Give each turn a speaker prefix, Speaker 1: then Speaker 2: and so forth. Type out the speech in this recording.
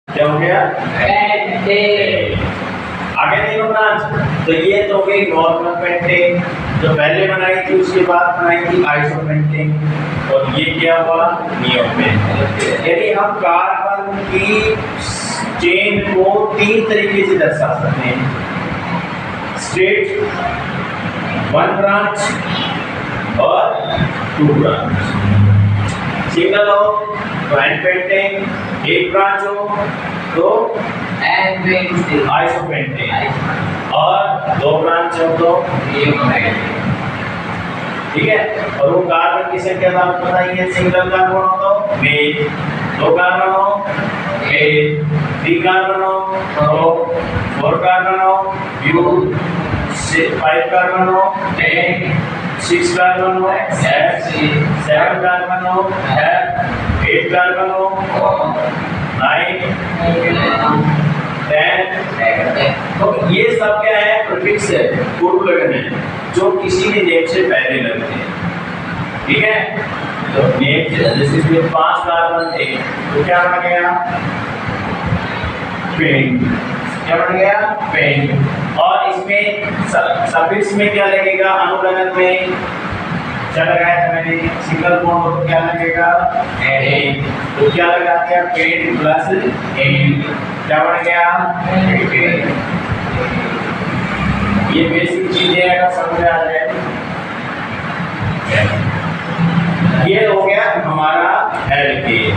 Speaker 1: क्या हो गया?
Speaker 2: पेंटेन।
Speaker 1: आगे देखो ब्रांच, तो ये तो हो गई नॉर्मल पेंटेन जो पहले बनाई थी, उसके बाद बनाई थी आइसोपेंटेन, और ये क्या हुआ? नियोपेंटेन। यदि हम कार्बन की चेन को तीन तरीके से दर्शा सकते हैं, स्ट्रेट, वन ब्रांच और टू ब्रांच। सिंगल हो तो एन पेंटेन, एक ब्रांच हो तो आइसोपेंटेन, और दो ब्रांच हो तो नियोपेंटेन। ठीक है, और वो कार्बन की संख्या तो आपको पता ही है, सिंगल कार्बन हो तो मेल, दो कार्बन हो मेल, तीन कार्बन हो तो फोर कार्बन हो ब्यूट, फाइव कार्बन हो टेन, सिक्स कार्बन हो एफ, सेवन कार्बन हो एफ, एट कार्बन हो नाइन, 10। तो ये सब क्या है? प्रीफिक्स है, पूर्व लगन है, जो किसी भी नेम से पहले लगते हैं। ठीक है, तो नेम से जैसे इसमें 5 कार्बन थे तो क्या बन गया? पेंट। क्या बन गया? पेंट। और इसमें सफिक्स में क्या लगेगा? अनुलग्न में क्या लगाया था मैंने? सिंगल बॉन्ड हो तो क्या लगेगा? एन। तो क्या लगाते हैं? Pent plus ane. क्या बन गया? पेंट। ये बेसिक चीजें अगर समझ में आ जाए, ये हो गया हमारा एल्केन।